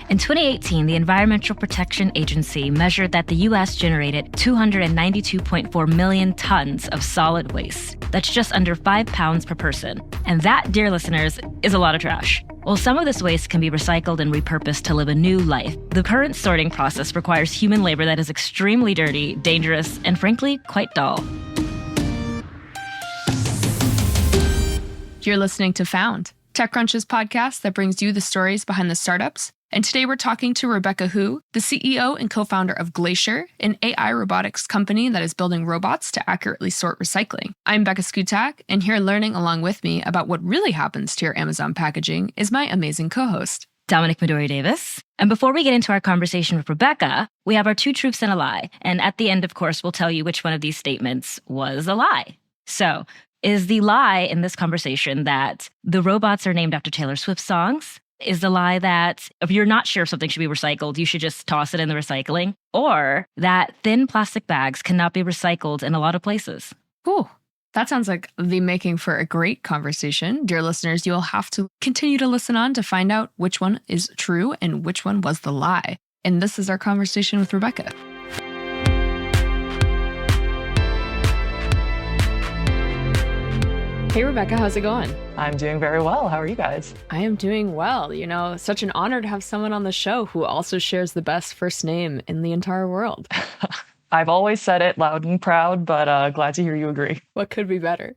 In 2018, the Environmental Protection Agency measured that the U.S. generated 292.4 million tons of solid waste. That's just under 5 pounds per person. And that, dear listeners, is a lot of trash. While some of this waste can be recycled and repurposed to live a new life, the current sorting process requires human labor that is extremely dirty, dangerous, and frankly, quite dull. You're listening to Found, TechCrunch's podcast that brings you the stories behind the startups. And today we're talking to Rebecca Hu, the CEO and co-founder of Glacier, an AI robotics company that is building robots to accurately sort recycling. I'm Becca Skutak, and here learning along with me about what really happens to your Amazon packaging is my amazing co-host, Dominic Midori-Davis. And before we get into our conversation with Rebecca, we have our two truths and a lie. And at the end, of course, we'll tell you which one of these statements was a lie. So, is the lie in this conversation that the robots are named after Taylor Swift songs? Is the lie that if you're not sure if something should be recycled, you should just toss it in the recycling? Or that thin plastic bags cannot be recycled in a lot of places? Ooh, that sounds like the making for a great conversation. Dear listeners, you'll have to continue to listen on to find out which one is true and which one was the lie. And this is our conversation with Rebecca. Hey, Rebecca, how's it going? I'm doing very well. How are you guys? I am doing well. You know, such an honor to have someone on the show who also shares the best first name in the entire world. I've always said it loud and proud, but glad to hear you agree. What could be better?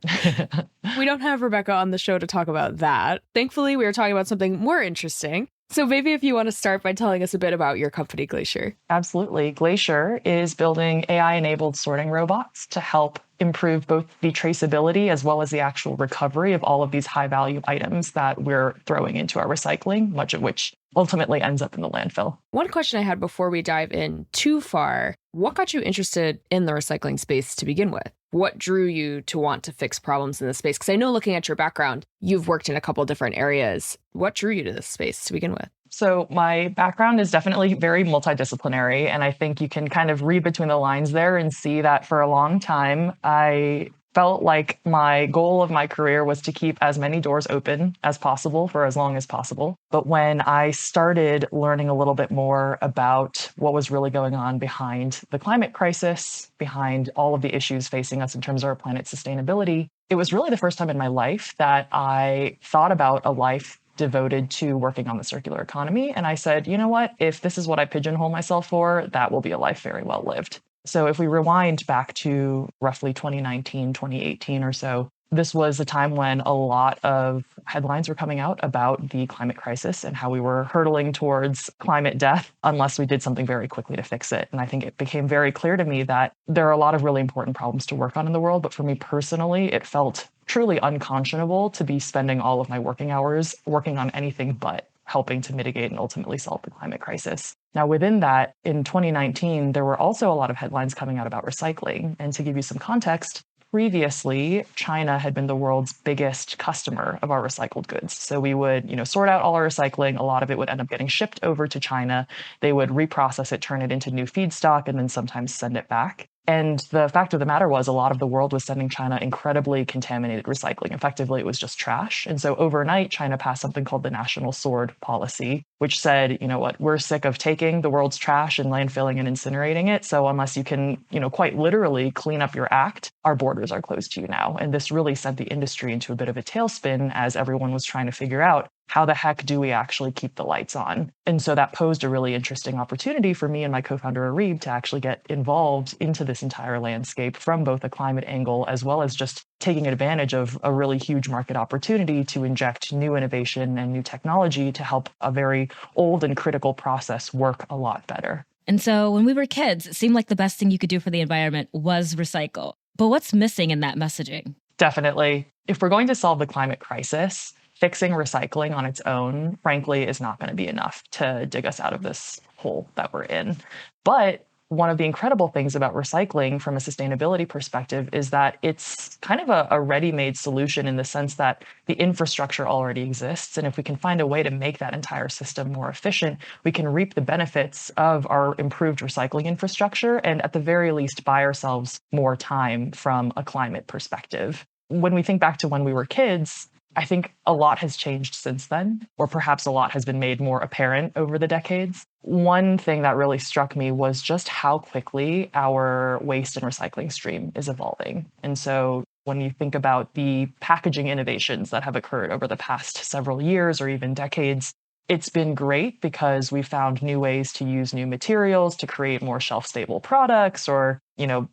We don't have Rebecca on the show to talk about that. Thankfully, we are talking about something more interesting. So maybe if you want to start by telling us a bit about your company, Glacier. Absolutely. Glacier is building AI-enabled sorting robots to help improve both the traceability as well as the actual recovery of all of these high-value items that we're throwing into our recycling, much of which ultimately ends up in the landfill. One question I had before we dive in too far, what got you interested in the recycling space to begin with? What drew you to want to fix problems in this space? Because I know looking at your background, you've worked in a couple different areas. What drew you to this space to begin with? So my background is definitely very multidisciplinary, and I think you can kind of read between the lines there and see that for a long time, I felt like my goal of my career was to keep as many doors open as possible for as long as possible. But when I started learning a little bit more about what was really going on behind the climate crisis, behind all of the issues facing us in terms of our planet's sustainability, it was really the first time in my life that I thought about a life devoted to working on the circular economy. And I said, you know what, if this is what I pigeonhole myself for, that will be a life very well lived. So if we rewind back to roughly 2019, 2018 or so, this was a time when a lot of headlines were coming out about the climate crisis and how we were hurtling towards climate death unless we did something very quickly to fix it. And I think it became very clear to me that there are a lot of really important problems to work on in the world. But for me personally, it felt truly unconscionable to be spending all of my working hours working on anything but helping to mitigate and ultimately solve the climate crisis. Now, within that, in 2019, there were also a lot of headlines coming out about recycling. And to give you some context, previously, China had been the world's biggest customer of our recycled goods. So we would, sort out all our recycling. A lot of it would end up getting shipped over to China. They would reprocess it, turn it into new feedstock, and then sometimes send it back. And the fact of the matter was a lot of the world was sending China incredibly contaminated recycling. Effectively, it was just trash. And so overnight, China passed something called the National Sword Policy, which said, you know what, we're sick of taking the world's trash and landfilling and incinerating it. So unless you can, quite literally clean up your act, our borders are closed to you now. And this really sent the industry into a bit of a tailspin as everyone was trying to figure out how the heck do we actually keep the lights on? And so that posed a really interesting opportunity for me and my co-founder Arib to actually get involved into this entire landscape from both a climate angle as well as just taking advantage of a really huge market opportunity to inject new innovation and new technology to help a very old and critical process work a lot better. And so when we were kids, it seemed like the best thing you could do for the environment was recycle. But what's missing in that messaging? Definitely. If we're going to solve the climate crisis, fixing recycling on its own, frankly, is not going to be enough to dig us out of this hole that we're in. But one of the incredible things about recycling from a sustainability perspective is that it's kind of a ready-made solution in the sense that the infrastructure already exists. And if we can find a way to make that entire system more efficient, we can reap the benefits of our improved recycling infrastructure and at the very least buy ourselves more time from a climate perspective. When we think back to when we were kids, I think a lot has changed since then, or perhaps a lot has been made more apparent over the decades. One thing that really struck me was just how quickly our waste and recycling stream is evolving. And so when you think about the packaging innovations that have occurred over the past several years or even decades, it's been great because we found new ways to use new materials to create more shelf-stable products or,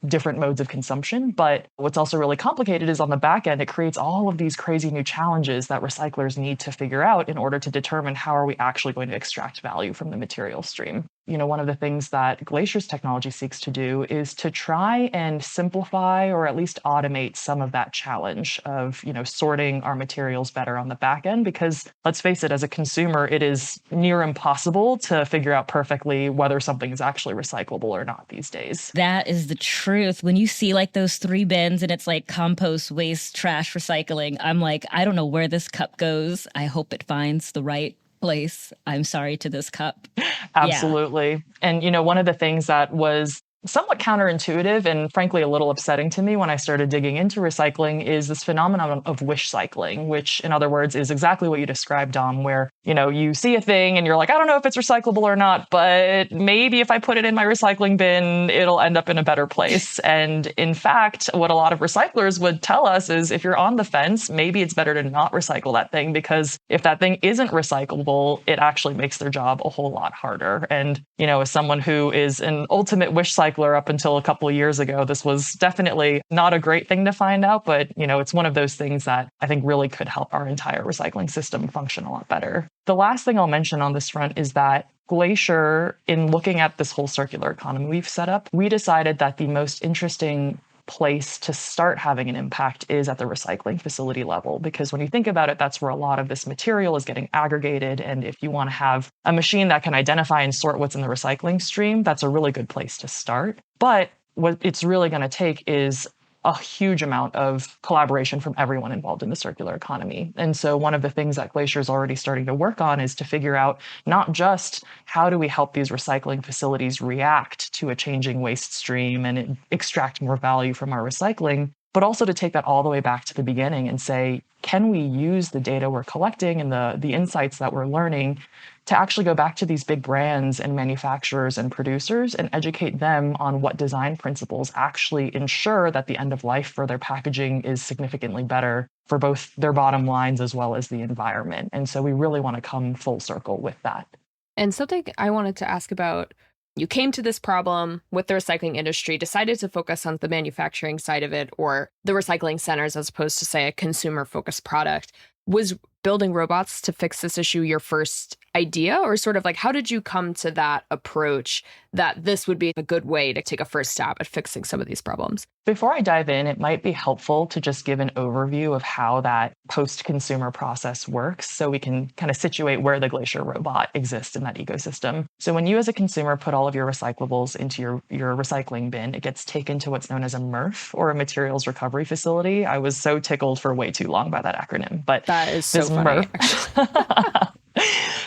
different modes of consumption. But what's also really complicated is on the back end, it creates all of these crazy new challenges that recyclers need to figure out in order to determine how are we actually going to extract value from the material stream. One of the things that Glacier's technology seeks to do is to try and simplify or at least automate some of that challenge of, sorting our materials better on the back end. Because let's face it, as a consumer, it is near impossible to figure out perfectly whether something is actually recyclable or not these days. That is the truth. When you see like those 3 bins and it's like compost, waste, trash, recycling, I'm like, I don't know where this cup goes. I hope it finds the right place. I'm sorry to this cup. Absolutely. Yeah. And, one of the things that was somewhat counterintuitive and frankly a little upsetting to me when I started digging into recycling is this phenomenon of wish cycling, which in other words is exactly what you described, Dom, where, you see a thing and you're like, I don't know if it's recyclable or not, but maybe if I put it in my recycling bin, it'll end up in a better place. And in fact, what a lot of recyclers would tell us is if you're on the fence, maybe it's better to not recycle that thing, because if that thing isn't recyclable, it actually makes their job a whole lot harder. And, as someone who is an ultimate wish cycler up until a couple of years ago, this was definitely not a great thing to find out, but it's one of those things that I think really could help our entire recycling system function a lot better. The last thing I'll mention on this front is that Glacier, in looking at this whole circular economy we've set up, we decided that the most interesting place to start having an impact is at the recycling facility level. Because when you think about it, that's where a lot of this material is getting aggregated. And if you want to have a machine that can identify and sort what's in the recycling stream, that's a really good place to start. But what it's really going to take is a huge amount of collaboration from everyone involved in the circular economy. And so one of the things that Glacier is already starting to work on is to figure out not just how do we help these recycling facilities react to a changing waste stream and extract more value from our recycling, but also to take that all the way back to the beginning and say, can we use the data we're collecting and the insights that we're learning to actually go back to these big brands and manufacturers and producers and educate them on what design principles actually ensure that the end of life for their packaging is significantly better for both their bottom lines as well as the environment. And so we really want to come full circle with that. And something I wanted to ask about, you came to this problem with the recycling industry, decided to focus on the manufacturing side of it or the recycling centers as opposed to, say, a consumer-focused product. Was building robots to fix this issue your first idea, or sort of like how did you come to that approach that this would be a good way to take a first stab at fixing some of these problems? Before I dive in, it might be helpful to just give an overview of how that post-consumer process works so we can kind of situate where the Glacier robot exists in that ecosystem. So when you as a consumer put all of your recyclables into your recycling bin, it gets taken to what's known as a MRF, or a materials recovery facility. I was so tickled for way too long by that acronym, but that is so funny.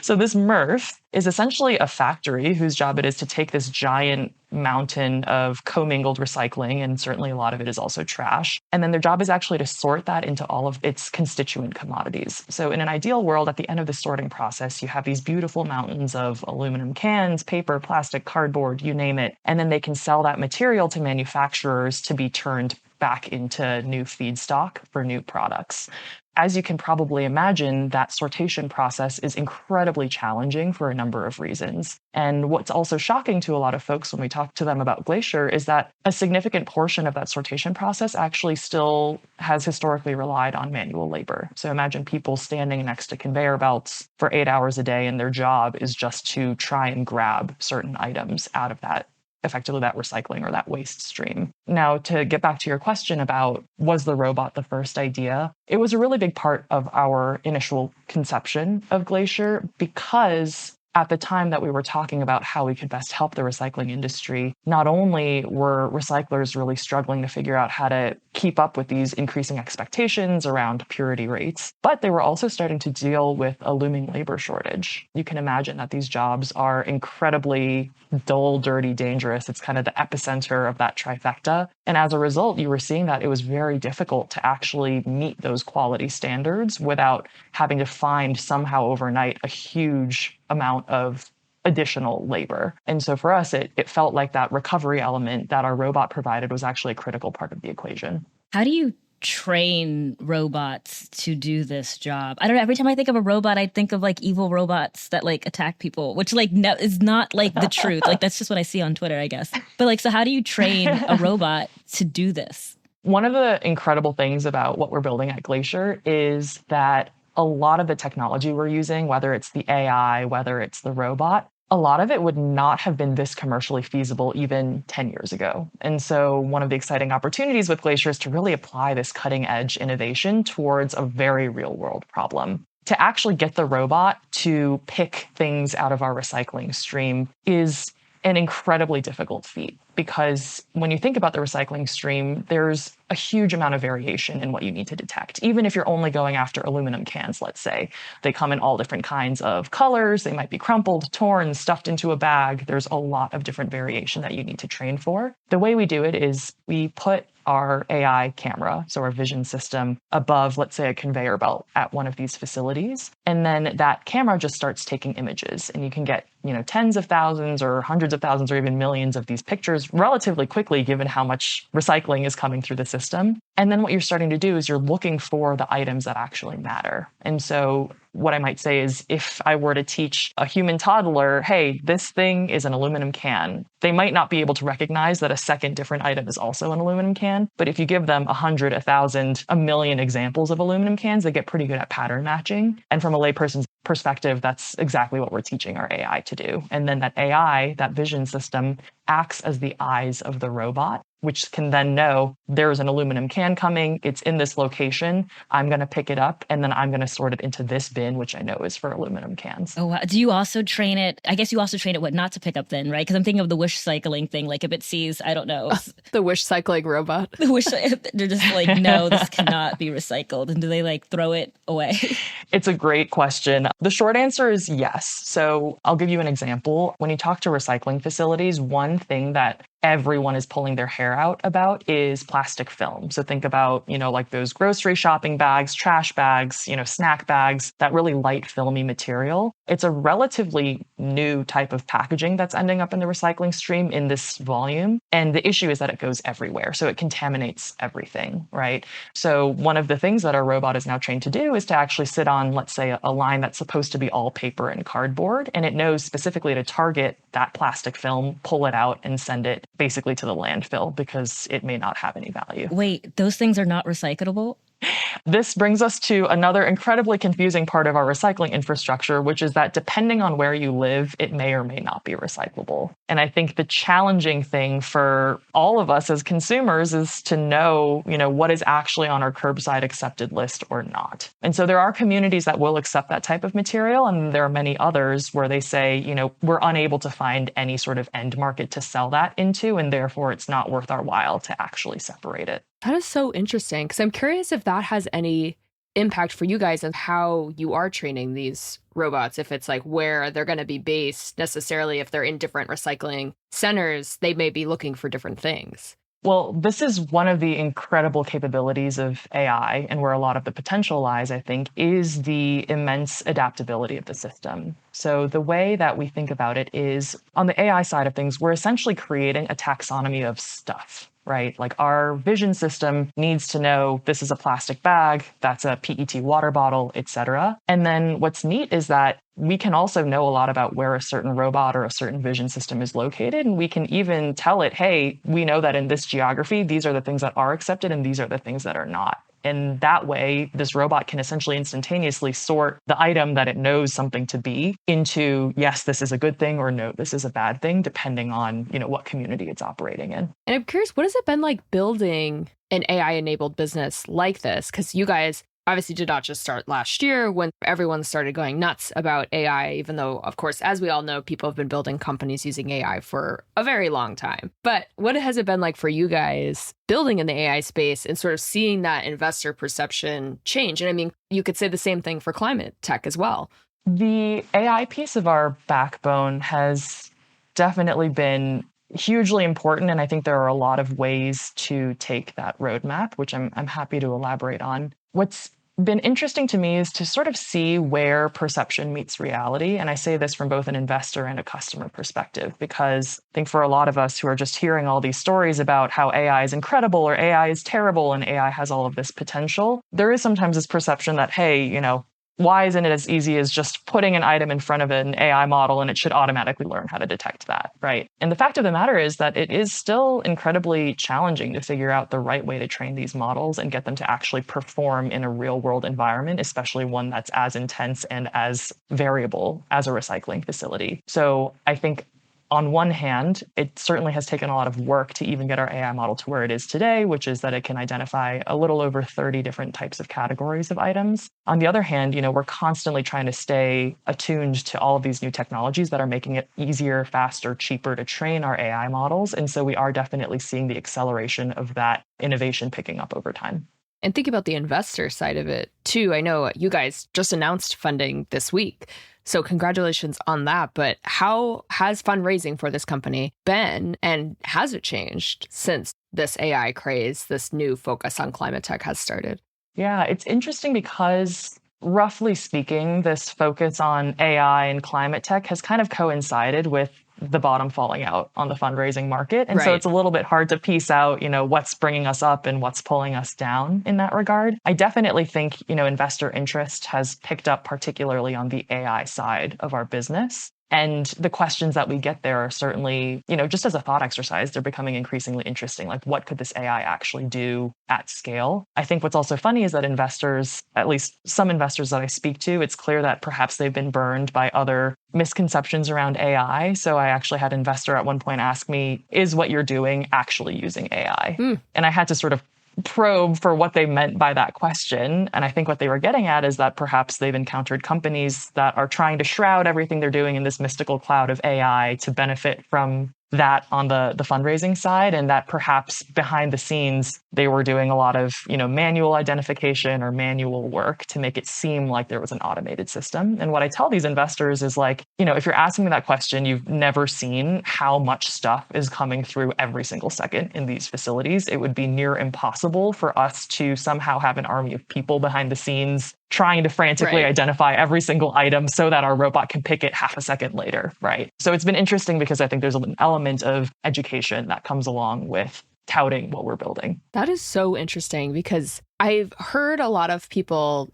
So this MRF is essentially a factory whose job it is to take this giant mountain of commingled recycling, and certainly a lot of it is also trash. And then their job is actually to sort that into all of its constituent commodities. So in an ideal world, at the end of the sorting process, you have these beautiful mountains of aluminum cans, paper, plastic, cardboard, you name it. And then they can sell that material to manufacturers to be turned back into new feedstock for new products. As you can probably imagine, that sortation process is incredibly challenging for a number of reasons. And what's also shocking to a lot of folks when we talk to them about Glacier is that a significant portion of that sortation process actually still has historically relied on manual labor. So imagine people standing next to conveyor belts for 8 hours a day, and their job is just to try and grab certain items out of that, effectively that recycling or that waste stream. Now, to get back to your question about was the robot the first idea, it was a really big part of our initial conception of Glacier because at the time that we were talking about how we could best help the recycling industry, not only were recyclers really struggling to figure out how to keep up with these increasing expectations around purity rates, but they were also starting to deal with a looming labor shortage. You can imagine that these jobs are incredibly dull, dirty, dangerous. It's kind of the epicenter of that trifecta. And as a result, you were seeing that it was very difficult to actually meet those quality standards without having to find somehow overnight a huge amount of additional labor. And so for us, it felt like that recovery element that our robot provided was actually a critical part of the equation. How do you train robots to do this job? I don't know. Every time I think of a robot, I think of like evil robots that like attack people, which like no, is not like the truth. Like that's just what I see on Twitter, I guess. But like, so how do you train a robot to do this? One of the incredible things about what we're building at Glacier is that a lot of the technology we're using, whether it's the AI, whether it's the robot, a lot of it would not have been this commercially feasible even 10 years ago. And so one of the exciting opportunities with Glacier is to really apply this cutting edge innovation towards a very real world problem. To actually get the robot to pick things out of our recycling stream is an incredibly difficult feat, because when you think about the recycling stream, there's a huge amount of variation in what you need to detect. Even if you're only going after aluminum cans, let's say, they come in all different kinds of colors. They might be crumpled, torn, stuffed into a bag. There's a lot of different variation that you need to train for. The way we do it is we put our AI camera, so our vision system, above, let's say, a conveyor belt at one of these facilities. And then that camera just starts taking images. And you can get, tens of thousands or hundreds of thousands or even millions of these pictures relatively quickly, given how much recycling is coming through the system. And then what you're starting to do is you're looking for the items that actually matter. And so what I might say is, if I were to teach a human toddler, hey, this thing is an aluminum can, they might not be able to recognize that a second different item is also an aluminum can. But if you give them 100, 1,000, a million examples of aluminum cans, they get pretty good at pattern matching. And from a layperson's perspective, that's exactly what we're teaching our AI to do. And then that AI, that vision system, acts as the eyes of the robot, which can then know there's an aluminum can coming, it's in this location, I'm going to pick it up, and then I'm going to sort it into this bin, which I know is for aluminum cans. Oh, wow. Do you also train it? I guess you also train it what not to pick up then, right? Because I'm thinking of the wish cycling thing. Like if it sees, I don't know. The wish cycling robot. The wish, they're just like, no, this cannot be recycled. And do they like throw it away? It's a great question. The short answer is yes. So I'll give you an example. When you talk to recycling facilities, one thing that everyone is pulling their hair out about is plastic film. So think about, like those grocery shopping bags, trash bags, snack bags, that really light filmy material. It's a relatively new type of packaging that's ending up in the recycling stream in this volume. And the issue is that it goes everywhere. So it contaminates everything, right? So one of the things that our robot is now trained to do is to actually sit on, let's say, a line that's supposed to be all paper and cardboard. And it knows specifically to target that plastic film, pull it out, and send it basically to the landfill because it may not have any value. Wait, those things are not recyclable? This brings us to another incredibly confusing part of our recycling infrastructure, which is that depending on where you live, it may or may not be recyclable. And I think the challenging thing for all of us as consumers is to know, what is actually on our curbside accepted list or not. And so there are communities that will accept that type of material, and there are many others where they say, we're unable to find any sort of end market to sell that into, and therefore it's not worth our while to actually separate it. That is so interesting, because I'm curious if that has any impact for you guys of how you are training these robots, if it's like where they're going to be based necessarily. If they're in different recycling centers, they may be looking for different things. Well, this is one of the incredible capabilities of AI, and where a lot of the potential lies, I think, is the immense adaptability of the system. So the way that we think about it is, on the AI side of things, we're essentially creating a taxonomy of stuff, right? Like our vision system needs to know this is a plastic bag, that's a PET water bottle, etc. And then what's neat is that we can also know a lot about where a certain robot or a certain vision system is located. And we can even tell it, hey, we know that in this geography, these are the things that are accepted and these are the things that are not. And that way, this robot can essentially instantaneously sort the item that it knows something to be into, yes, this is a good thing, or no, this is a bad thing, depending on, what community it's operating in. And I'm curious, what has it been like building an AI-enabled business like this? Because you guys obviously did not just start last year when everyone started going nuts about AI, even though, of course, as we all know, people have been building companies using AI for a very long time. But what has it been like for you guys building in the AI space and sort of seeing that investor perception change? And I mean, you could say the same thing for climate tech as well. The AI piece of our backbone has definitely been hugely important. And I think there are a lot of ways to take that roadmap, which I'm happy to elaborate on. What's been interesting to me is to sort of see where perception meets reality. And I say this from both an investor and a customer perspective, because I think for a lot of us who are just hearing all these stories about how AI is incredible or AI is terrible and AI has all of this potential, there is sometimes this perception that, hey, why isn't it as easy as just putting an item in front of an AI model and it should automatically learn how to detect that, right? And the fact of the matter is that it is still incredibly challenging to figure out the right way to train these models and get them to actually perform in a real world environment, especially one that's as intense and as variable as a recycling facility. So I think on one hand, it certainly has taken a lot of work to even get our AI model to where it is today, which is that it can identify a little over 30 different types of categories of items. On the other hand, we're constantly trying to stay attuned to all of these new technologies that are making it easier, faster, cheaper to train our AI models. And so we are definitely seeing the acceleration of that innovation picking up over time. And think about the investor side of it too. I know you guys just announced funding this week. So congratulations on that. But how has fundraising for this company been, and has it changed since this AI craze, this new focus on climate tech has started? Yeah, it's interesting because roughly speaking, this focus on AI and climate tech has kind of coincided with the bottom falling out on the fundraising market. And so Right. it's a little bit hard to piece out, what's bringing us up and what's pulling us down in that regard. I definitely think, investor interest has picked up, particularly on the AI side of our business. And the questions that we get there are certainly, just as a thought exercise, they're becoming increasingly interesting. Like, what could this AI actually do at scale? I think what's also funny is that investors, at least some investors that I speak to, it's clear that perhaps they've been burned by other misconceptions around AI. So I actually had an investor at one point ask me, is what you're doing actually using AI? And I had to sort of probe for what they meant by that question. And I think what they were getting at is that perhaps they've encountered companies that are trying to shroud everything they're doing in this mystical cloud of AI to benefit from that on the fundraising side, and that perhaps behind the scenes they were doing a lot of manual identification or manual work to make it seem like there was an automated system. And what I tell these investors is like, if you're asking me that question, you've never seen how much stuff is coming through every single second in these facilities. It would be near impossible for us to somehow have an army of people behind the scenes trying to frantically identify every single item so that our robot can pick it half a second later, right? So it's been interesting because I think there's an element of education that comes along with touting what we're building. That is so interesting, because I've heard a lot of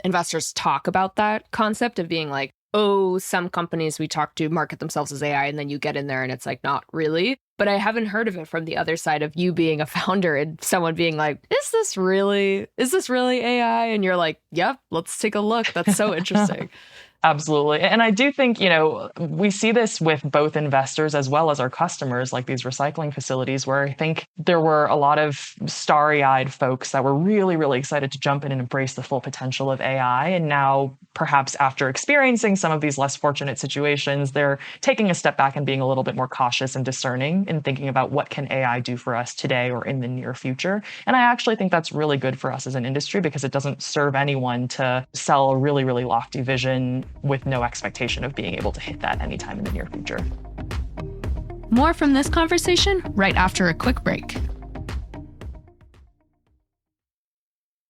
investors talk about that concept of being like, oh, some companies we talk to market themselves as AI, and then you get in there and it's like, not really. But I haven't heard of it from the other side of you being a founder and someone being like, is this really AI? And you're like, yep, let's take a look. That's so interesting. Absolutely. And I do think, we see this with both investors as well as our customers, like these recycling facilities, where I think there were a lot of starry-eyed folks that were really, really excited to jump in and embrace the full potential of AI. And now, perhaps after experiencing some of these less fortunate situations, they're taking a step back and being a little bit more cautious and discerning and thinking about what can AI do for us today or in the near future. And I actually think that's really good for us as an industry, because it doesn't serve anyone to sell a really, really lofty vision with no expectation of being able to hit that anytime in the near future. More from this conversation right after a quick break.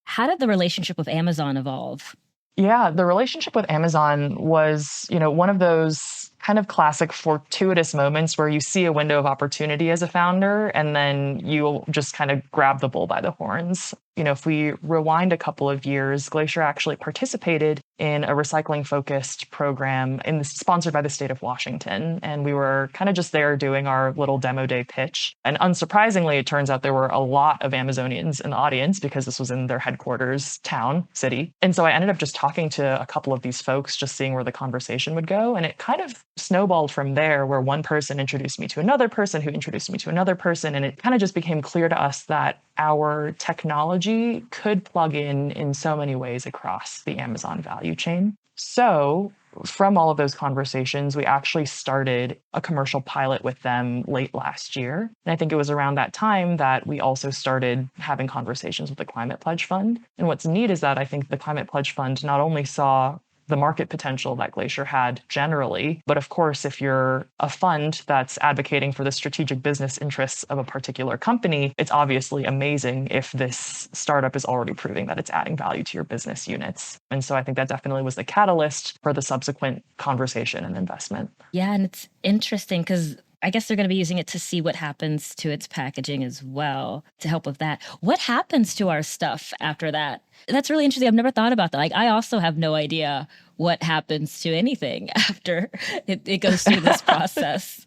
How did the relationship with Amazon evolve? Yeah, the relationship with Amazon was, one of those kind of classic fortuitous moments where you see a window of opportunity as a founder, and then you just kind of grab the bull by the horns. If we rewind a couple of years, Glacier actually participated in a recycling-focused program sponsored by the state of Washington. And we were kind of just there doing our little demo day pitch. And unsurprisingly, it turns out there were a lot of Amazonians in the audience, because this was in their headquarters city. And so I ended up just talking to a couple of these folks, just seeing where the conversation would go. And it kind of snowballed from there, where one person introduced me to another person who introduced me to another person. And it kind of just became clear to us that our technology could plug in so many ways across the Amazon value chain. So from all of those conversations, we actually started a commercial pilot with them late last year. And I think it was around that time that we also started having conversations with the Climate Pledge Fund. And what's neat is that I think the Climate Pledge Fund not only saw the market potential that Glacier had generally. But of course, if you're a fund that's advocating for the strategic business interests of a particular company, it's obviously amazing if this startup is already proving that it's adding value to your business units. And so I think that definitely was the catalyst for the subsequent conversation and investment. Yeah, and it's interesting because I guess they're going to be using it to see what happens to its packaging as well to help with that. What happens to our stuff after that? That's really interesting. I've never thought about that. Like, I also have no idea what happens to anything after it goes through this process.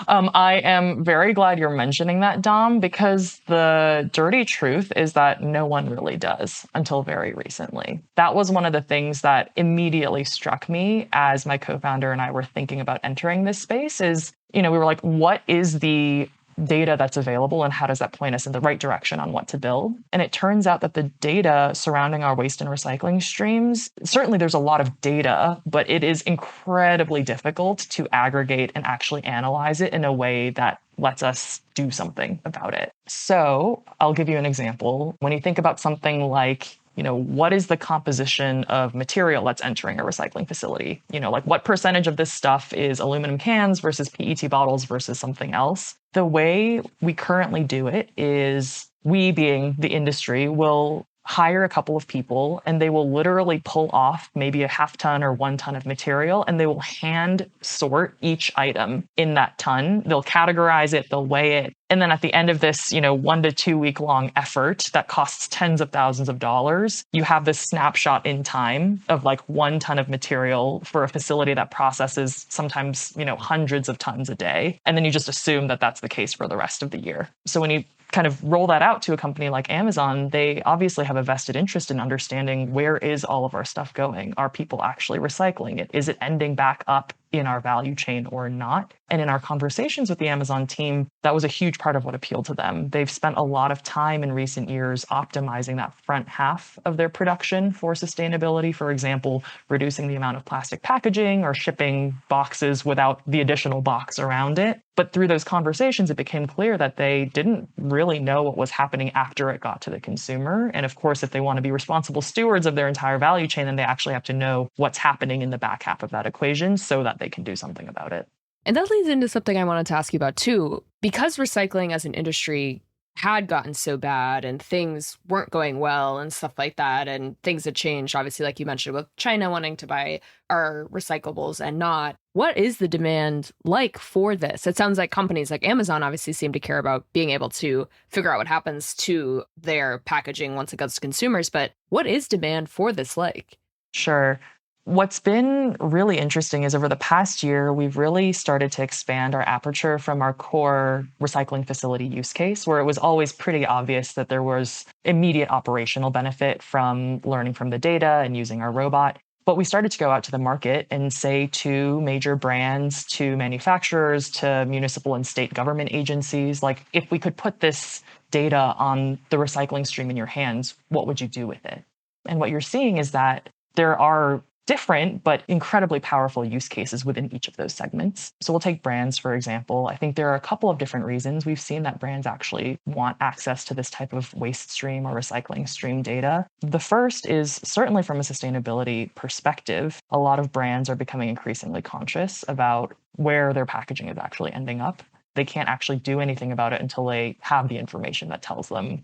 I am very glad you're mentioning that, Dom, because the dirty truth is that no one really does until very recently. That was one of the things that immediately struck me as my co-founder and I were thinking about entering this space is, we were like, what is the data that's available and how does that point us in the right direction on what to build? And it turns out that the data surrounding our waste and recycling streams, certainly there's a lot of data, but it is incredibly difficult to aggregate and actually analyze it in a way that lets us do something about it. So I'll give you an example. When you think about something like, what is the composition of material that's entering a recycling facility? Like what percentage of this stuff is aluminum cans versus PET bottles versus something else? The way we currently do it is we, being the industry, will hire a couple of people and they will literally pull off maybe a half ton or 1 ton of material and they will hand sort each item in that ton. They'll categorize it, they'll weigh it. And then at the end of this, 1 to 2 week long effort that costs tens of thousands of dollars, you have this snapshot in time of like 1 ton of material for a facility that processes sometimes, hundreds of tons a day. And then you just assume that that's the case for the rest of the year. So when you kind of roll that out to a company like Amazon, they obviously have a vested interest in understanding where is all of our stuff going? Are people actually recycling it? Is it ending back up in our value chain or not? And in our conversations with the Amazon team, that was a huge part of what appealed to them. They've spent a lot of time in recent years optimizing that front half of their production for sustainability. For example, reducing the amount of plastic packaging or shipping boxes without the additional box around it. But through those conversations, it became clear that they didn't really know what was happening after it got to the consumer. And of course, if they want to be responsible stewards of their entire value chain, then they actually have to know what's happening in the back half of that equation so that they can do something about it. And that leads into something I wanted to ask you about too. Because recycling as an industry had gotten so bad and things weren't going well and stuff like that, and things had changed, obviously, like you mentioned, with China wanting to buy our recyclables and not. What is the demand like for this? It sounds like companies like Amazon obviously seem to care about being able to figure out what happens to their packaging once it goes to consumers, but what is demand for this like? Sure. What's been really interesting is over the past year, we've really started to expand our aperture from our core recycling facility use case, where it was always pretty obvious that there was immediate operational benefit from learning from the data and using our robot. But we started to go out to the market and say to major brands, to manufacturers, to municipal and state government agencies, like, if we could put this data on the recycling stream in your hands, what would you do with it? And what you're seeing is that there are different but incredibly powerful use cases within each of those segments. So we'll take brands, for example. I think there are a couple of different reasons we've seen that brands actually want access to this type of waste stream or recycling stream data. The first is certainly from a sustainability perspective. A lot of brands are becoming increasingly conscious about where their packaging is actually ending up. They can't actually do anything about it until they have the information that tells them,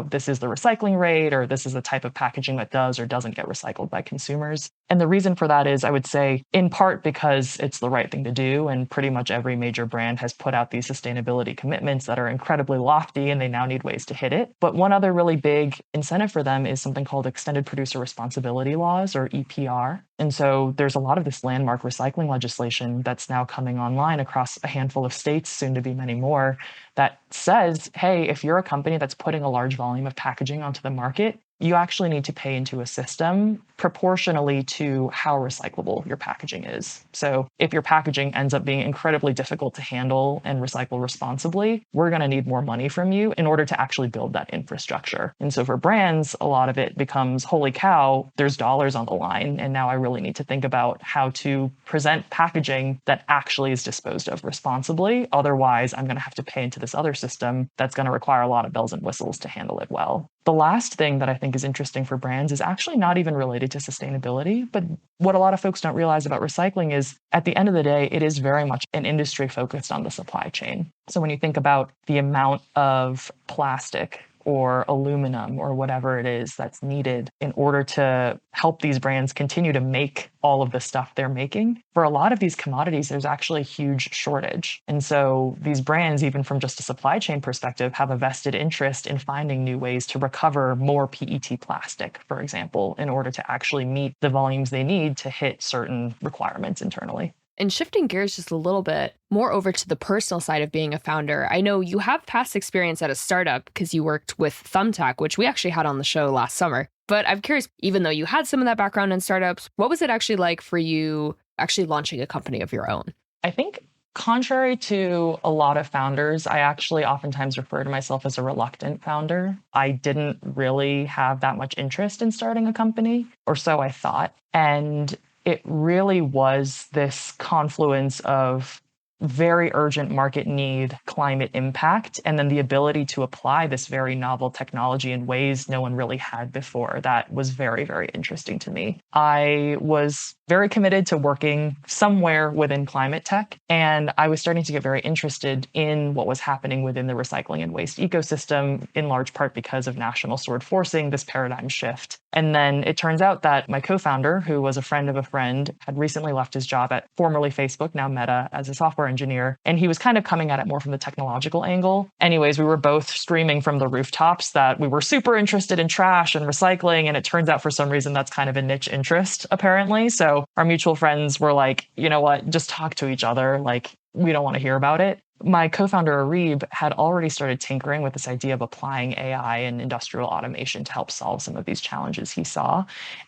this is the recycling rate, or this is the type of packaging that does or doesn't get recycled by consumers. And the reason for that is, I would say, in part because it's the right thing to do. And pretty much every major brand has put out these sustainability commitments that are incredibly lofty, and they now need ways to hit it. But one other really big incentive for them is something called extended producer responsibility laws, or EPR. And so there's a lot of this landmark recycling legislation that's now coming online across a handful of states, soon to be many more, that says, hey, if you're a company that's putting a large volume of packaging onto the market, you actually need to pay into a system proportionally to how recyclable your packaging is. So if your packaging ends up being incredibly difficult to handle and recycle responsibly, we're going to need more money from you in order to actually build that infrastructure. And so for brands, a lot of it becomes, holy cow, there's dollars on the line. And now I really need to think about how to present packaging that actually is disposed of responsibly. Otherwise, I'm going to have to pay into this other system that's going to require a lot of bells and whistles to handle it well. The last thing that I think is interesting for brands is actually not even related to sustainability. But what a lot of folks don't realize about recycling is at the end of the day, it is very much an industry focused on the supply chain. So when you think about the amount of plastic or aluminum or whatever it is that's needed in order to help these brands continue to make all of the stuff they're making. For a lot of these commodities, there's actually a huge shortage. And so these brands, even from just a supply chain perspective, have a vested interest in finding new ways to recover more PET plastic, for example, in order to actually meet the volumes they need to hit certain requirements internally. And shifting gears just a little bit more over to the personal side of being a founder, I know you have past experience at a startup because you worked with Thumbtack, which we actually had on the show last summer. But I'm curious, even though you had some of that background in startups, what was it actually like for you actually launching a company of your own? I think contrary to a lot of founders, I actually oftentimes refer to myself as a reluctant founder. I didn't really have that much interest in starting a company, or so I thought. And it really was this confluence of very urgent market need, climate impact, and then the ability to apply this very novel technology in ways no one really had before. That was very, very interesting to me. I was very committed to working somewhere within climate tech, and I was starting to get very interested in what was happening within the recycling and waste ecosystem, in large part because of national sword forcing this paradigm shift. And then it turns out that my co-founder, who was a friend of a friend, had recently left his job at formerly Facebook, now Meta, as a software engineer. And he was kind of coming at it more from the technological angle. Anyways, we were both screaming from the rooftops that we were super interested in trash and recycling. And it turns out for some reason that's kind of a niche interest, apparently. So our mutual friends were like, you know what, just talk to each other. Like, we don't want to hear about it. My co-founder, Arib, had already started tinkering with this idea of applying AI and industrial automation to help solve some of these challenges he saw.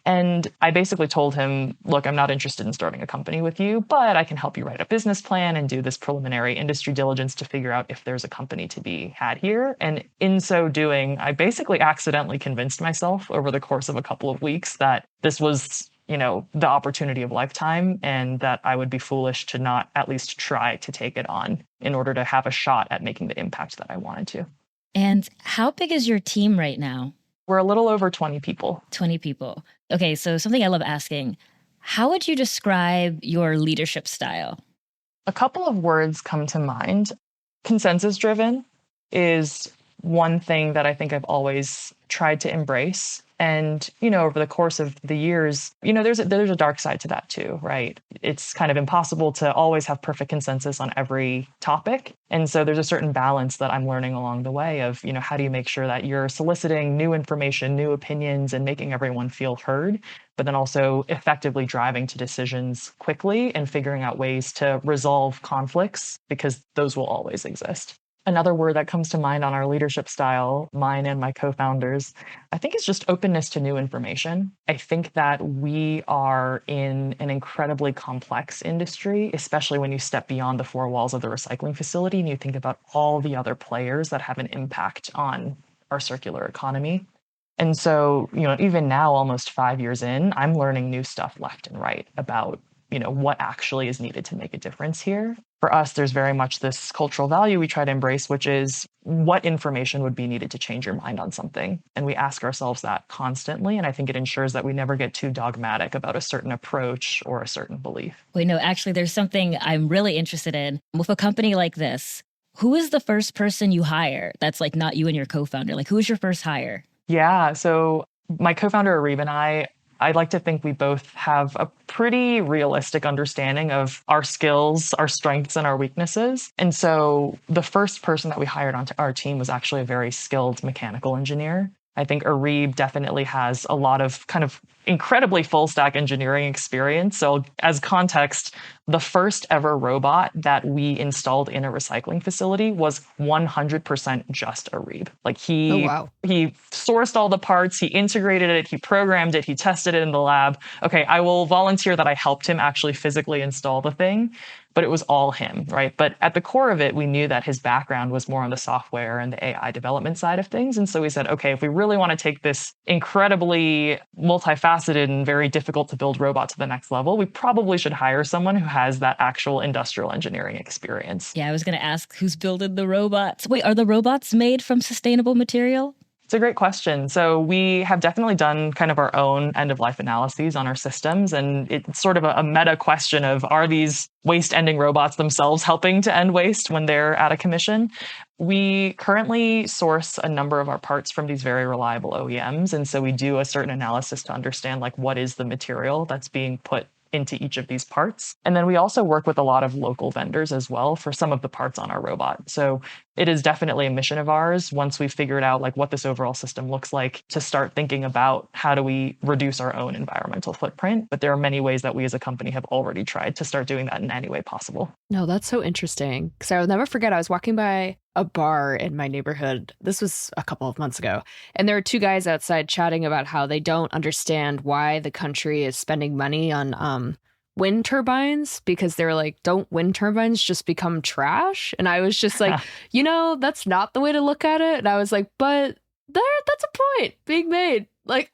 And I basically told him, look, I'm not interested in starting a company with you, but I can help you write a business plan and do this preliminary industry diligence to figure out if there's a company to be had here. And in so doing, I basically accidentally convinced myself over the course of a couple of weeks that this was the opportunity of lifetime, and that I would be foolish to not at least try to take it on in order to have a shot at making the impact that I wanted to. And how big is your team right now? We're a little over 20 people. 20 people. Okay, so something I love asking, how would you describe your leadership style? A couple of words come to mind. Consensus driven is one thing that I think I've always tried to embrace. And, over the course of the years, there's a dark side to that too, right? It's kind of impossible to always have perfect consensus on every topic. And so there's a certain balance that I'm learning along the way of, how do you make sure that you're soliciting new information, new opinions, and making everyone feel heard, but then also effectively driving to decisions quickly and figuring out ways to resolve conflicts, because those will always exist. Another word that comes to mind on our leadership style, mine and my co-founders, I think is just openness to new information. I think that we are in an incredibly complex industry, especially when you step beyond the four walls of the recycling facility and you think about all the other players that have an impact on our circular economy. And so, even now, almost 5 years in, I'm learning new stuff left and right about what actually is needed to make a difference here. For us, there's very much this cultural value we try to embrace, which is what information would be needed to change your mind on something. And we ask ourselves that constantly. And I think it ensures that we never get too dogmatic about a certain approach or a certain belief. Wait, no, actually, there's something I'm really interested in. With a company like this, who is the first person you hire that's like not you and your co-founder? Like, who is your first hire? Yeah, so my co-founder, Arib, and I'd like to think we both have a pretty realistic understanding of our skills, our strengths, and our weaknesses. And so the first person that we hired onto our team was actually a very skilled mechanical engineer. I think Arib definitely has a lot of kind of incredibly full stack engineering experience. So as context, the first ever robot that we installed in a recycling facility was 100% just Arib. Like he sourced all the parts, he integrated it, he programmed it, he tested it in the lab. Okay, I will volunteer that I helped him actually physically install the thing, but it was all him, right? But at the core of it, we knew that his background was more on the software and the AI development side of things. And so we said, okay, if we really want to take this incredibly multifaceted and very difficult to build robot to the next level, we probably should hire someone who has that actual industrial engineering experience. Yeah, I was going to ask who's building the robots. Wait, are the robots made from sustainable material? It's a great question. So we have definitely done kind of our own end of life analyses on our systems. And it's sort of a meta question of, are these waste ending robots themselves helping to end waste when they're out of commission? We currently source a number of our parts from these very reliable OEMs. And so we do a certain analysis to understand like what is the material that's being put into each of these parts. And then we also work with a lot of local vendors as well for some of the parts on our robot. So it is definitely a mission of ours, once we've figured out like what this overall system looks like, to start thinking about how do we reduce our own environmental footprint. But there are many ways that we as a company have already tried to start doing that in any way possible. No, that's so interesting. Because I'll never forget, I was walking by a bar in my neighborhood. This was a couple of months ago. And there were two guys outside chatting about how they don't understand why the country is spending money on wind turbines, because they were like, don't wind turbines just become trash? And I was just like, that's not the way to look at it. And I was like, but that's a point being made. Like,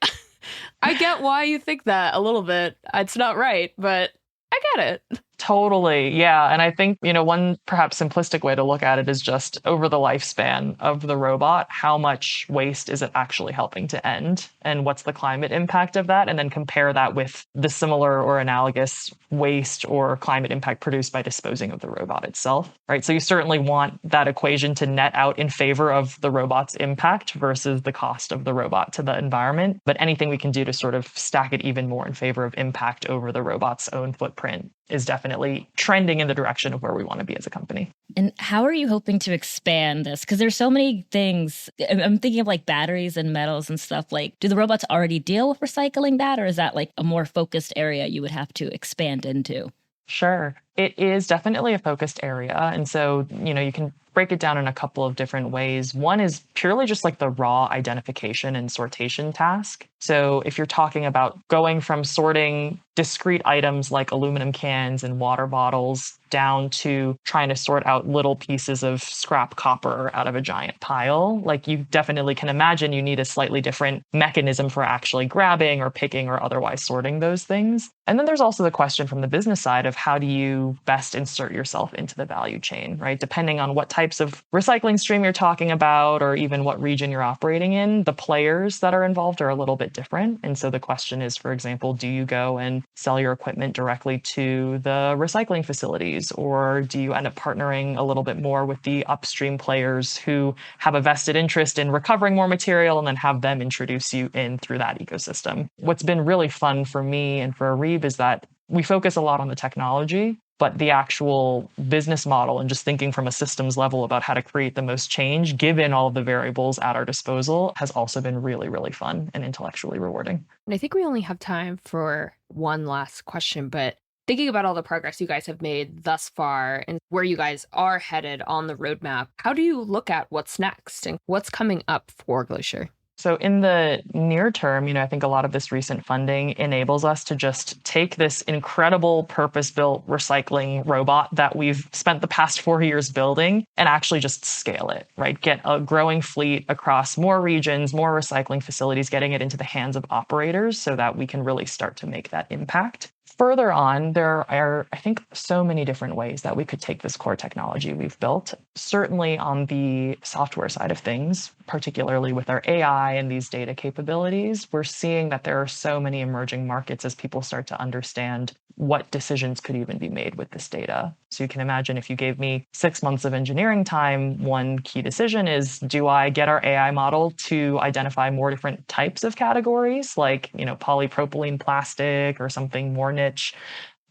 I get why you think that a little bit. It's not right, but I get it. Totally. Yeah. And I think, one perhaps simplistic way to look at it is just over the lifespan of the robot, how much waste is it actually helping to end? And what's the climate impact of that? And then compare that with the similar or analogous waste or climate impact produced by disposing of the robot itself, right? So you certainly want that equation to net out in favor of the robot's impact versus the cost of the robot to the environment. But anything we can do to sort of stack it even more in favor of impact over the robot's own footprint is definitely trending in the direction of where we want to be as a company. And how are you hoping to expand this? Because there's so many things. I'm thinking of like batteries and metals and stuff. Like, do the robots already deal with recycling that? Or is that like a more focused area you would have to expand into? Sure. It is definitely a focused area. And so, you can break it down in a couple of different ways. One is purely just like the raw identification and sortation task. So if you're talking about going from sorting discrete items like aluminum cans and water bottles down to trying to sort out little pieces of scrap copper out of a giant pile, like you definitely can imagine you need a slightly different mechanism for actually grabbing or picking or otherwise sorting those things. And then there's also the question from the business side of how do you best insert yourself into the value chain, right? Depending on what types of recycling stream you're talking about, or even what region you're operating in, the players that are involved are a little bit different. And so the question is, for example, do you go and sell your equipment directly to the recycling facilities, or do you end up partnering a little bit more with the upstream players who have a vested interest in recovering more material and then have them introduce you in through that ecosystem? What's been really fun for me and for Reeb is that we focus a lot on the technology, but the actual business model and just thinking from a systems level about how to create the most change, given all of the variables at our disposal, has also been really, really fun and intellectually rewarding. And I think we only have time for one last question, but thinking about all the progress you guys have made thus far and where you guys are headed on the roadmap, how do you look at what's next and what's coming up for Glacier? So in the near term, I think a lot of this recent funding enables us to just take this incredible purpose-built recycling robot that we've spent the past 4 years building and actually just scale it, right? Get a growing fleet across more regions, more recycling facilities, getting it into the hands of operators so that we can really start to make that impact. Further on, there are, I think, so many different ways that we could take this core technology we've built. Certainly on the software side of things, particularly with our AI and these data capabilities, we're seeing that there are so many emerging markets as people start to understand what decisions could even be made with this data. So you can imagine if you gave me 6 months of engineering time, one key decision is, do I get our AI model to identify more different types of categories, like, polypropylene plastic or something more niche?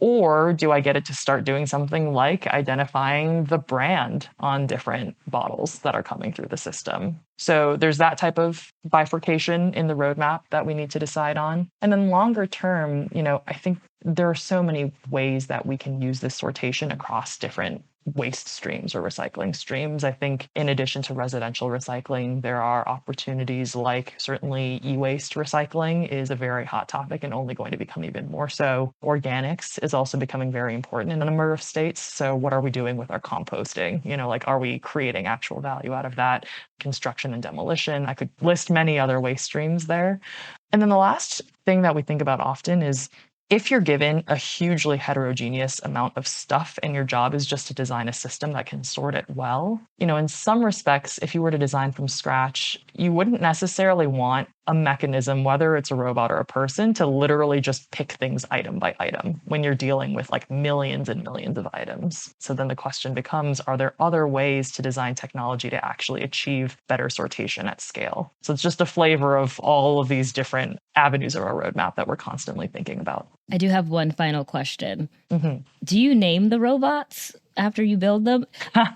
Or do I get it to start doing something like identifying the brand on different bottles that are coming through the system? So there's that type of bifurcation in the roadmap that we need to decide on. And then longer term, I think there are so many ways that we can use this sortation across different waste streams or recycling streams. I think in addition to residential recycling, there are opportunities like certainly e-waste recycling is a very hot topic and only going to become even more so. Organics is also becoming very important in a number of states. So what are we doing with our composting? Are we creating actual value out of that? Construction and demolition. I could list many other waste streams there. And then the last thing that we think about often is if you're given a hugely heterogeneous amount of stuff and your job is just to design a system that can sort it well, in some respects, if you were to design from scratch, you wouldn't necessarily want a mechanism, whether it's a robot or a person, to literally just pick things item by item when you're dealing with like millions and millions of items. So then the question becomes, are there other ways to design technology to actually achieve better sortation at scale? So it's just a flavor of all of these different avenues of our roadmap that we're constantly thinking about. I do have one final question. Do you name the robots after you build them?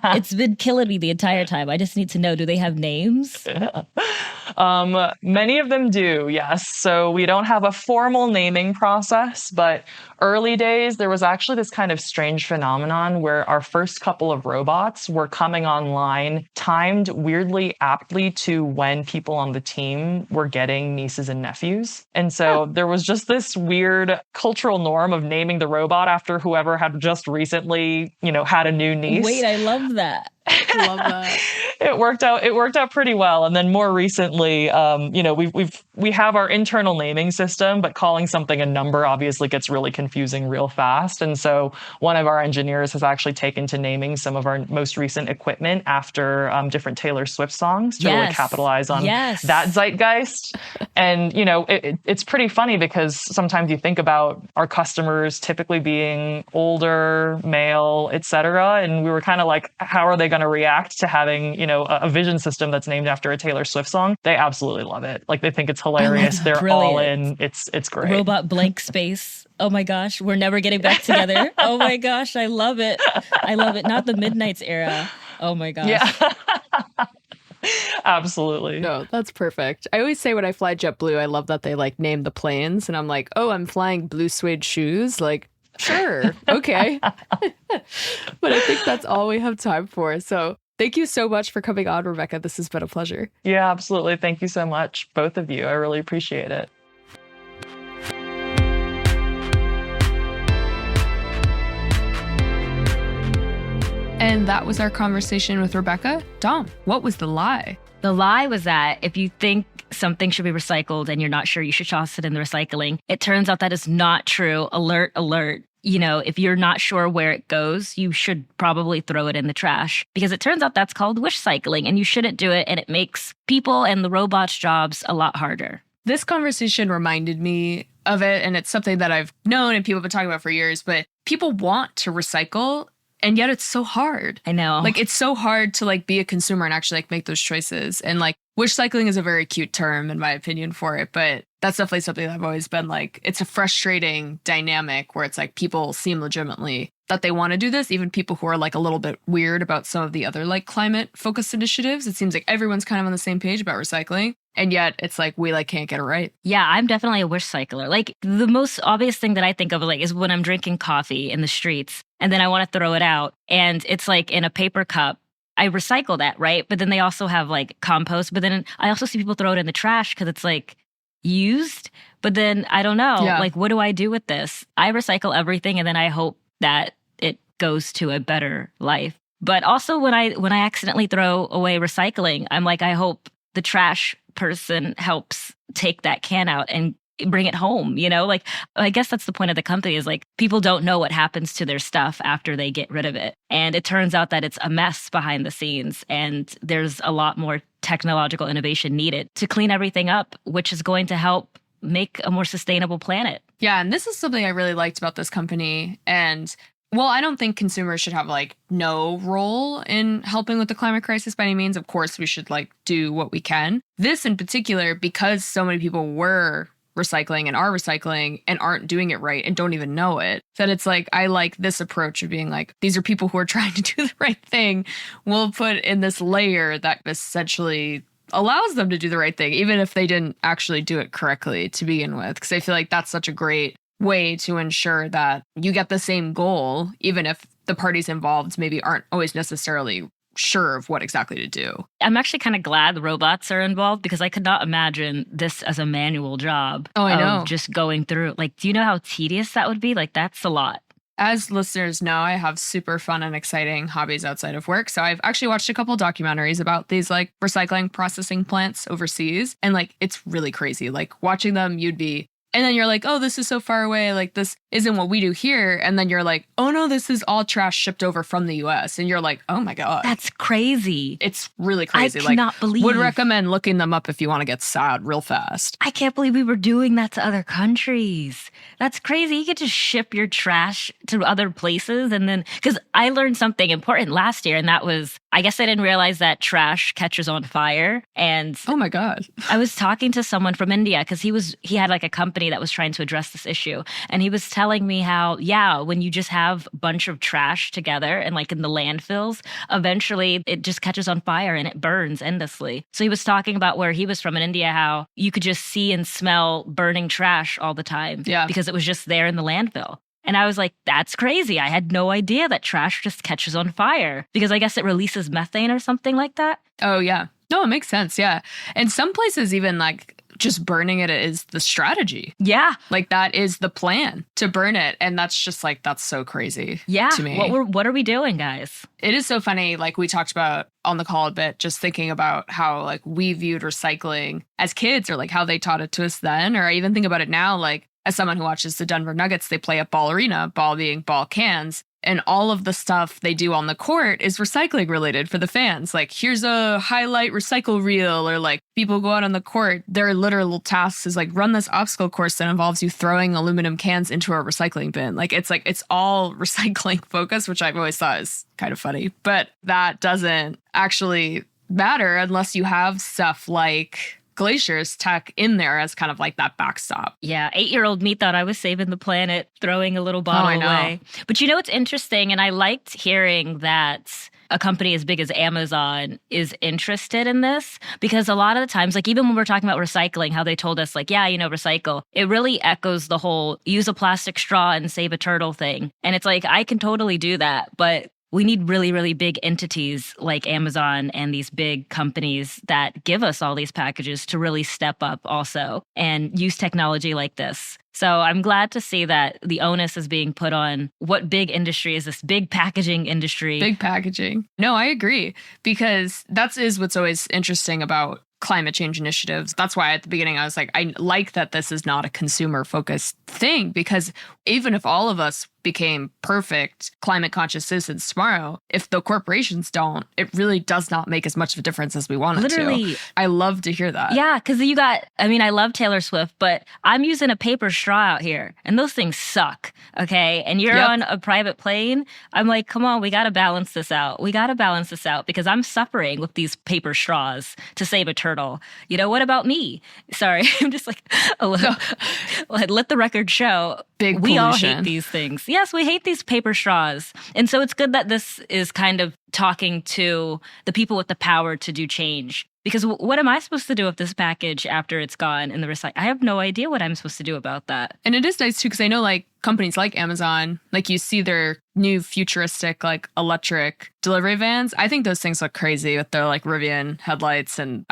It's been killing me the entire time. I just need to know, do they have names? Many of them do, yes. So we don't have a formal naming process, but early days, there was actually this kind of strange phenomenon where our first couple of robots were coming online, timed weirdly aptly to when people on the team were getting nieces and nephews. And so there was just this weird cultural norm of naming the robot after whoever had just recently, had a new niece. Wait, I love that. Love that. It worked out pretty well. And then more recently, we have our internal naming system, but calling something a number obviously gets really confusing real fast. And so one of our engineers has actually taken to naming some of our most recent equipment after different Taylor Swift songs to really capitalize on that zeitgeist. And, it's pretty funny because sometimes you think about our customers typically being older, male, et cetera. And we were kind of like, how are they going to react to having, a vision system that's named after a Taylor Swift song? They absolutely love it. Like they think it's hilarious. They're brilliant. All in. It's great. Robot blank space. Oh my gosh, we're never getting back together. Oh my gosh, I love it. I love it. Not the Midnights era. Oh my gosh. Yeah. Absolutely. No, that's perfect. I always say when I fly JetBlue, I love that they like name the planes, and I'm like, oh, I'm flying blue suede shoes. Like, sure, okay. But I think that's all we have time for. So thank you so much for coming on, Rebecca. This has been a pleasure. Yeah, absolutely. Thank you so much, both of you. I really appreciate it. And that was our conversation with Rebecca. Dom, what was the lie? The lie was that if you think something should be recycled and you're not sure, you should toss it in the recycling. It turns out that is not true. Alert, alert. If you're not sure where it goes, you should probably throw it in the trash, because it turns out that's called wish cycling and you shouldn't do it. And it makes people and the robots' jobs a lot harder. This conversation reminded me of it. And it's something that I've known and people have been talking about for years, but people want to recycle. And yet it's so hard. I know. Like, it's so hard to like be a consumer and actually like make those choices. And like wish cycling is a very cute term in my opinion for it. But that's definitely something that I've always been like, it's a frustrating dynamic where it's like people seem legitimately that they want to do this. Even people who are like a little bit weird about some of the other like climate focused initiatives. It seems like everyone's kind of on the same page about recycling. And yet it's like, we like can't get it right. Yeah, I'm definitely a wish cycler. Like the most obvious thing that I think of like is when I'm drinking coffee in the streets and then I want to throw it out and it's like in a paper cup. I recycle that, right? But then they also have like compost. But then I also see people throw it in the trash because it's like used. But then I don't know, like, what do I do with this? I recycle everything and then I hope that it goes to a better life. But also when I accidentally throw away recycling, I'm like, I hope the trash person helps take that can out and bring it home, like I guess that's the point of the company is like people don't know what happens to their stuff after they get rid of it. And it turns out that it's a mess behind the scenes and there's a lot more technological innovation needed to clean everything up, which is going to help make a more sustainable planet. Yeah, and this is something I really liked about this company. And well, I don't think consumers should have like no role in helping with the climate crisis by any means. Of course, we should like do what we can. This in particular, because so many people were recycling and are recycling and aren't doing it right and don't even know it, that it's like, I like this approach of being like, these are people who are trying to do the right thing. We'll put in this layer that essentially allows them to do the right thing, even if they didn't actually do it correctly to begin with. Because I feel like that's such a great way to ensure that you get the same goal, even if the parties involved maybe aren't always necessarily sure of what exactly to do. I'm actually kind of glad the robots are involved because I could not imagine this as a manual job. Oh, I know. Just going through, like, do you know how tedious that would be? Like, that's a lot. As listeners know, I have super fun and exciting hobbies outside of work. So I've actually watched a couple documentaries about these like recycling processing plants overseas. And like, it's really crazy. Like watching them, you'd be And then you're like, oh, this is so far away. Like, this isn't what we do here. And then you're like, oh, no, this is all trash shipped over from the US. And you're like, oh, my God. That's crazy. It's really crazy. I cannot believe. Would recommend looking them up if you want to get sad real fast. I can't believe we were doing that to other countries. That's crazy. You could just ship your trash to other places. And then, because I learned something important last year, and that was, I guess I didn't realize that trash catches on fire. And oh, my God. I was talking to someone from India because he had like a company that was trying to address this issue. And he was telling me how, yeah, when you just have a bunch of trash together and like in the landfills, eventually it just catches on fire and it burns endlessly. So he was talking about where he was from in India, how you could just see and smell burning trash all the time because it was just there in the landfill. And I was like, that's crazy. I had no idea that trash just catches on fire because I guess it releases methane or something like that. Oh, yeah. No, it makes sense. Yeah. And some places even like just burning it is the strategy. Yeah. Like that is the plan to burn it. And that's just like, that's so crazy to me. What are we doing, guys? It is so funny. Like we talked about on the call a bit, just thinking about how like we viewed recycling as kids or like how they taught it to us then. Or I even think about it now, like as someone who watches the Denver Nuggets, they play at Ball Arena, ball being ball cans. And all of the stuff they do on the court is recycling related for the fans. Like, here's a highlight recycle reel, or like people go out on the court. Their literal tasks is like run this obstacle course that involves you throwing aluminum cans into a recycling bin. Like it's all recycling focused, which I've always thought is kind of funny. But that doesn't actually matter unless you have stuff like Glacier's tech in there as kind of like that backstop. Yeah, 8-year-old me thought I was saving the planet, throwing a little bottle away. But you know what's interesting? And I liked hearing that a company as big as Amazon is interested in this, because a lot of the times, like even when we're talking about recycling, how they told us like, yeah, recycle, it really echoes the whole use a plastic straw and save a turtle thing. And it's like, I can totally do that, but we need really, really big entities like Amazon and these big companies that give us all these packages to really step up also and use technology like this. So I'm glad to see that the onus is being put on what big industry is this big packaging industry. Big packaging. No, I agree, because that is what's always interesting about climate change initiatives. That's why at the beginning I was like, I like that this is not a consumer focused thing, because even if all of us became perfect climate conscious citizens tomorrow, if the corporations don't, it really does not make as much of a difference as we want it to. I love to hear that. Yeah, because I love Taylor Swift, but I'm using a paper straw out here and those things suck, okay? And you're on a private plane. I'm like, come on, we got to balance this out. We got to balance this out because I'm suffering with these paper straws to save a turtle. What about me? Sorry, I'm just like, let the record show. Big we pollution. all hate these things. Yes, we hate these paper straws. And so it's good that this is kind of talking to the people with the power to do change. Because what am I supposed to do with this package after it's gone in the recycle? I have no idea what I'm supposed to do about that. And it is nice too, because I know like companies like Amazon, like you see their new futuristic like electric delivery vans. I think those things look crazy with their like Rivian headlights. And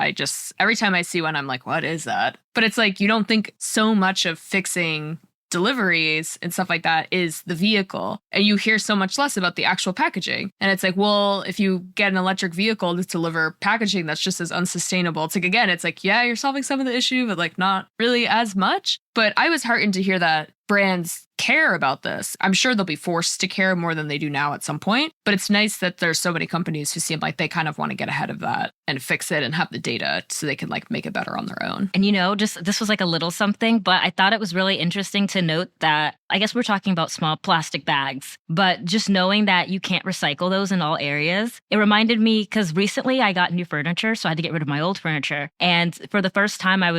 every time I see one, I'm like, what is that? But it's like, you don't think so much of fixing deliveries and stuff like that is the vehicle, and you hear so much less about the actual packaging. And it's like, well, if you get an electric vehicle to deliver packaging that's just as unsustainable, it's like, again, it's like, yeah, you're solving some of the issue, but like not really as much. But I was heartened to hear that brands care about this. I'm sure they'll be forced to care more than they do now at some point, but it's nice that there's so many companies who seem like they kind of want to get ahead of that and fix it and have the data so they can like make it better on their own. And just this was like a little something, but I thought it was really interesting to note that I guess we're talking about small plastic bags, but just knowing that you can't recycle those in all areas, it reminded me, because recently I got new furniture, so I had to get rid of my old furniture. And for the first time I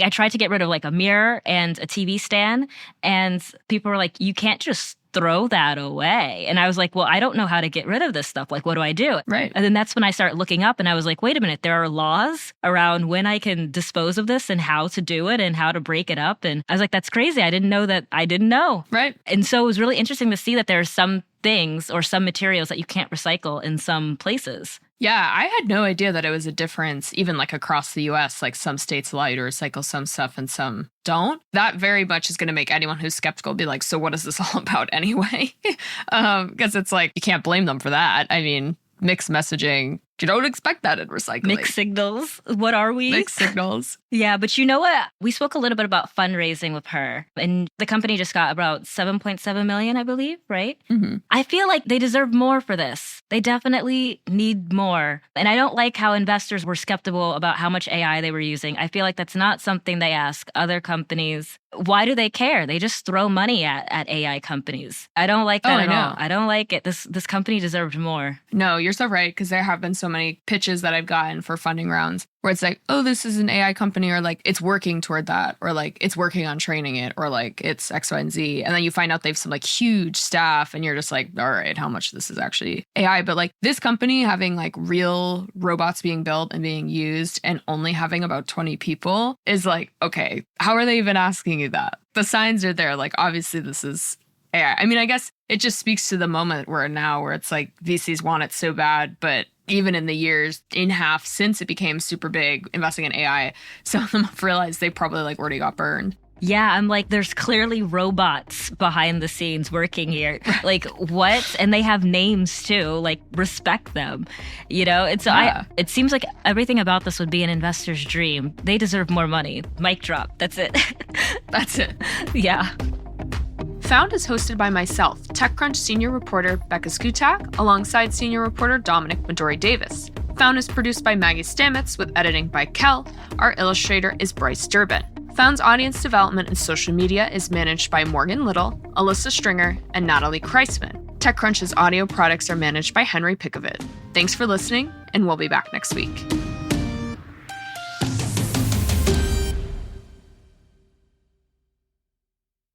tried to get rid of like a mirror and a TV stand, and people were like, you can't just throw that away. And I was like, well, I don't know how to get rid of this stuff. Like, what do I do? Right. And then that's when I started looking up and I was like, wait a minute, there are laws around when I can dispose of this and how to do it and how to break it up. And I was like, that's crazy. I didn't know. Right. And so it was really interesting to see that there are some things or some materials that you can't recycle in some places. Yeah, I had no idea that it was a difference, even like across the US, like some states allow you to recycle some stuff and some don't. That very much is going to make anyone who's skeptical be like, so what is this all about anyway? Because it's like, you can't blame them for that. I mean, mixed messaging You don't expect that in recycling. Mixed signals. What are we? Mixed signals. Yeah, but you know what? We spoke a little bit about fundraising with her, and the company just got about 7.7 million, I believe, right? Mm-hmm. I feel like they deserve more for this. They definitely need more. And I don't like how investors were skeptical about how much AI they were using. I feel like that's not something they ask other companies. Why do they care? They just throw money at AI companies. I don't like that at all. I don't like it. This company deserved more. No, you're so right, because there have been so many pitches that I've gotten for funding rounds where it's like, oh, this is an AI company, or like it's working toward that, or like it's working on training it, or like it's X, Y, and Z. And then you find out they have some like huge staff and you're just like, all right, how much of this is actually AI? But like this company having like real robots being built and being used and only having about 20 people is like, okay, how are they even asking you that? The signs are there. Like, obviously this is AI. I mean, I guess it just speaks to the moment we're in now where it's like VCs want it so bad, but even in the years in half since it became super big investing in AI, some of them have realized they probably like already got burned. Yeah, I'm like, there's clearly robots behind the scenes working here. Like, what? And they have names too. Like, respect them. You know? And so it seems like everything about this would be an investor's dream. They deserve more money. Mic drop. That's it. That's it. Yeah. Found is hosted by myself, TechCrunch senior reporter Becca Skutak, alongside senior reporter Dominic Midori-Davis. Found is produced by Maggie Stamets with editing by Kel. Our illustrator is Bryce Durbin. Found's audience development and social media is managed by Morgan Little, Alyssa Stringer, and Natalie Kreisman. TechCrunch's audio products are managed by Henry Pickavet. Thanks for listening, and we'll be back next week.